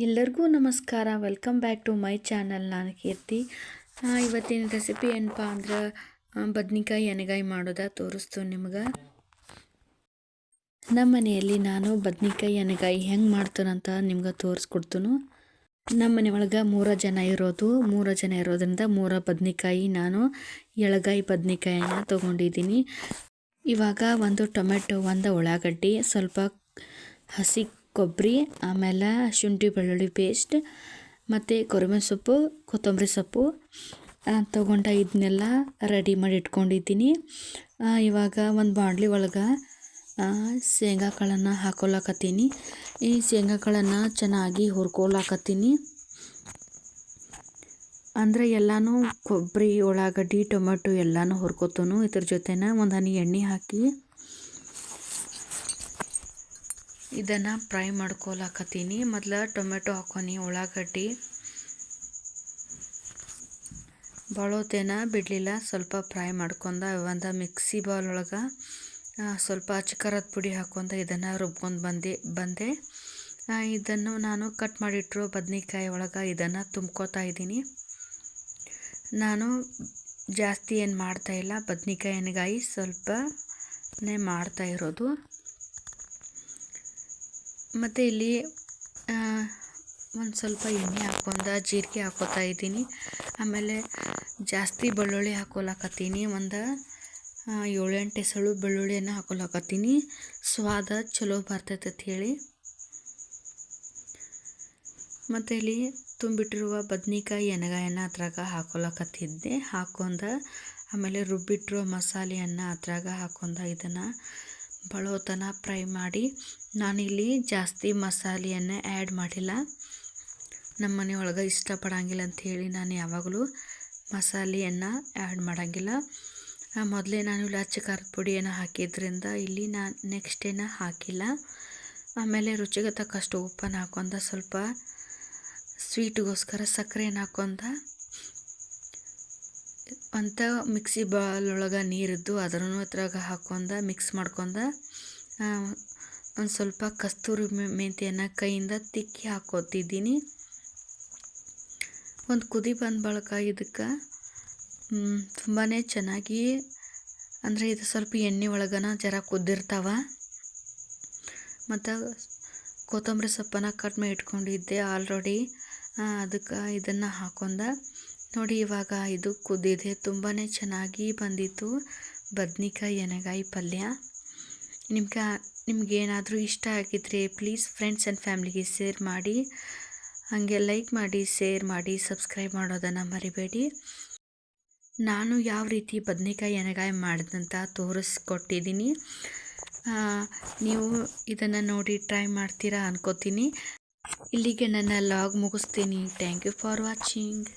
ಎಲ್ಲರಿಗೂ ನಮಸ್ಕಾರ. Welcome back to my channel. ನಾನು ಕೀರ್ತಿ. ಇವತ್ತಿನ ರೆಸಿಪಿ ಏನಪ್ಪ ಅಂದ್ರೆ ಬದ್ನಿಕಾಯಿ ಎಣ್ಣೆಗಾಯಿ ಮಾಡೋದ ತೋರಿಸ್ತು ನಿಮ್ಗೆ. ನಮ್ಮ ಮನೆಯಲ್ಲಿ ನಾನು ಬದ್ನಿಕಾಯಿ ಎಣ್ಣೆಗಾಯಿ ಹೆಂಗೆ ಮಾಡ್ತಾನಂತ ನಿಮ್ಗೆ ತೋರಿಸ್ಕೊಡ್ತೀನಿ. ನಮ್ಮ ಮನೆ ಒಳಗೆ 3 ಜನ ಇರೋದ್ರಿಂದ 3 ಬದ್ನಿಕಾಯಿ ನಾನು ಎಳಗಾಯಿ ಬದ್ನಿಕಾಯಿನ ತೊಗೊಂಡಿದ್ದೀನಿ. ಇವಾಗ ಒಂದು ಟೊಮೆಟೊ, ಒಂದು ಉಳ್ಳಾಗಡ್ಡಿ, ಸ್ವಲ್ಪ ಹಸಿ ಕೊಬ್ಬರಿ, ಆಮೇಲೆ ಶುಂಠಿ ಬೆಳ್ಳುಳ್ಳಿ ಪೇಸ್ಟ್ ಮತ್ತು ಕೊರಿಬೇವಿನ ಸೊಪ್ಪು, ಕೊತ್ತಂಬರಿ ಸೊಪ್ಪು ತೊಗೊಂಡು ಇದನ್ನೆಲ್ಲ ರೆಡಿ ಮಾಡಿ ಇಟ್ಕೊಂಡಿದ್ದೀನಿ. ಇವಾಗ ಒಂದು ಬಾಣಲಿ ಒಳಗೆ ಶೇಂಗಾ ಕಾಳನ್ನು ಹಾಕೊಳಕತ್ತೀನಿ. ಈ ಶೇಂಗಾ ಕಾಳನ್ನು ಚೆನ್ನಾಗಿ ಹುರ್ಕೊಳಕತ್ತೀನಿ. ಅಂದರೆ ಎಲ್ಲನೂ ಕೊಬ್ಬರಿ, ಉಳ್ಳಾಗಡ್ಡಿ, ಟೊಮೆಟೊ ಎಲ್ಲನೂ ಹುರ್ಕೊತನು. ಇದ್ರ ಜೊತೆನ ಒಂದು ಹನಿ ಎಣ್ಣೆ ಹಾಕಿ ಇದನ್ನು ಫ್ರೈ ಮಾಡ್ಕೊಳಕತ್ತೀನಿ. ಮೊದಲು ಟೊಮೆಟೊ ಹಾಕ್ಕೊಂಡು ಉಳ್ಳಾಗಡ್ಡಿ ಬಳೋತೇನ ಬಿಡಲಿಲ್ಲ, ಸ್ವಲ್ಪ ಫ್ರೈ ಮಾಡ್ಕೊಂಡು ಒಂದು ಮಿಕ್ಸಿ ಬೌಲ್ ಒಳಗೆ ಸ್ವಲ್ಪ ಖಾರದ ಪುಡಿ ಹಾಕ್ಕೊಂಡು ಇದನ್ನು ರುಬ್ಕೊಂಡು ಬಂದೆ. ಇದನ್ನು ನಾನು ಕಟ್ ಮಾಡಿಟ್ಟಿರೋ ಬದ್ನಿಕಾಯಿ ಒಳಗೆ ಇದನ್ನು ತುಂಬ್ಕೋತಾ ಇದ್ದೀನಿ. ನಾನು ಜಾಸ್ತಿ ಏನು ಮಾಡ್ತಾಯಿಲ್ಲ, ಬದ್ನಿಕಾಯಿ ಎಣ್ಣೆಗಾಯಿ ಸ್ವಲ್ಪನೇ ಮಾಡ್ತಾ ಇರೋದು. ಮತ್ತು ಇಲ್ಲಿ ಒಂದು ಸ್ವಲ್ಪ ಎಣ್ಣೆ ಹಾಕ್ಕೊಂಡು ಜೀರಿಗೆ ಹಾಕೋತಾ ಇದ್ದೀನಿ. ಆಮೇಲೆ ಜಾಸ್ತಿ ಬೆಳ್ಳುಳ್ಳಿ ಹಾಕೊಳಕತ್ತೀನಿ. ಒಂದು 7-8 ಎಸಳು ಬೆಳ್ಳುಳ್ಳಿಯನ್ನು ಹಾಕೊಳಕತ್ತೀನಿ. ಸ್ವಾದ ಚಲೋ ಬರ್ತೈತೆ ಅಂತ ಹೇಳಿ. ಮತ್ತು ಇಲ್ಲಿ ತುಂಬಿಟ್ಟಿರುವ ಬದ್ನಿಕಾಯಿ ಎಣ್ಣೆಗಾಯನ್ನು ಅದ್ರಾಗ ಹಾಕೊಳಕತ್ತಿದ್ದೆ. ಹಾಕ್ಕೊಂಡು ಆಮೇಲೆ ರುಬ್ಬಿಟ್ಟಿರೋ ಮಸಾಲೆಯನ್ನು ಅದ್ರಾಗ ಹಾಕ್ಕೊಂಡು ಇದನ್ನು ಬಳೋತನ ಫ್ರೈ ಮಾಡಿ. ನಾನಿಲ್ಲಿ ಜಾಸ್ತಿ ಮಸಾಲೆಯನ್ನು ಆ್ಯಡ್ ಮಾಡಿಲ್ಲ, ನಮ್ಮ ಮನೆ ಒಳಗೆ ಇಷ್ಟಪಡಂಗಿಲ್ಲ ಅಂಥೇಳಿ ನಾನು ಯಾವಾಗಲೂ ಮಸಾಲೆಯನ್ನು ಆ್ಯಡ್ ಮಾಡೋಂಗಿಲ್ಲ. ಮೊದಲೇ ನಾನು ಇಲ್ಲಿ ಖಾರದ ಪುಡಿಯನ್ನು ಹಾಕಿದ್ರಿಂದ ಇಲ್ಲಿ ನಾನು ನೆಕ್ಸ್ಟ್ ಏನು ಹಾಕಿಲ್ಲ. ಆಮೇಲೆ ರುಚಿಗೆ ತಕ್ಕಷ್ಟು ಉಪ್ಪನ್ನು ಹಾಕ್ಕೊಂಡು ಸ್ವಲ್ಪ ಸ್ವೀಟ್ಗೋಸ್ಕರ ಸಕ್ಕರೆಯನ್ನು ಹಾಕ್ಕೊಂಡು ಅಂತ ಮಿಕ್ಸಿ ಬೌಲ್ ಒಳಗೆ ನೀರಿದ್ದು ಅದನ್ನು ಅದ್ರಾಗ ಹಾಕ್ಕೊಂಡು ಮಿಕ್ಸ್ ಮಾಡ್ಕೊಂಡು ಒಂದು ಸ್ವಲ್ಪ ಕಸ್ತೂರಿ ಮೆಂತ್ಯನ ಕೈಯಿಂದ ತಿಕ್ಕಿ ಹಾಕೋತಿದ್ದೀನಿ. ಒಂದು ಕುದಿ ಬಂದ ಬಳಿಕ ಇದಕ್ಕೆ ತುಂಬಾ ಚೆನ್ನಾಗಿ, ಅಂದರೆ ಇದು ಸ್ವಲ್ಪ ಎಣ್ಣೆ ಒಳಗನ ಜರ ಕುದ್ದಿರ್ತಾವ. ಮತ್ತು ಕೊತ್ತಂಬರಿ ಸೊಪ್ಪನ್ನು ಕಟ್ ಮಾಡಿ ಇಟ್ಕೊಂಡಿದ್ದೆ ಆಲ್ರೆಡಿ, ಅದಕ್ಕೆ ಇದನ್ನು ಹಾಕ್ಕೊಂಡು ನೋಡಿ. ಇವಾಗ ಇದು ಕುದ್ದಿದೆ, ತುಂಬಾ ಚೆನ್ನಾಗಿ ಬಂದಿತ್ತು ಬದ್ನಿಕಾಯಿ ಎಣ್ಣೆಗಾಯಿ ಪಲ್ಯ. ನಿಮಗೇನಾದರೂ ಇಷ್ಟ ಆಗಿದ್ರೆ ಪ್ಲೀಸ್ ಫ್ರೆಂಡ್ಸ್ ಆ್ಯಂಡ್ ಫ್ಯಾಮ್ಲಿಗೆ ಶೇರ್ ಮಾಡಿ, ಹಾಗೆ ಲೈಕ್ ಮಾಡಿ, ಶೇರ್ ಮಾಡಿ, ಸಬ್ಸ್ಕ್ರೈಬ್ ಮಾಡೋದನ್ನು ಮರಿಬೇಡಿ. ನಾನು ಯಾವ ರೀತಿ ಬದ್ನಿಕಾಯಿ ಎಣ್ಣೆಗಾಯಿ ಮಾಡಿದಂತ ತೋರಿಸ್ಕೊಟ್ಟಿದ್ದೀನಿ. ನೀವು ಇದನ್ನು ನೋಡಿ ಟ್ರೈ ಮಾಡ್ತೀರಾ ಅನ್ಕೋತೀನಿ. ಇಲ್ಲಿಗೆ ನನ್ನ ಲಾಗ್ ಮುಗಿಸ್ತೀನಿ. Thank you for watching.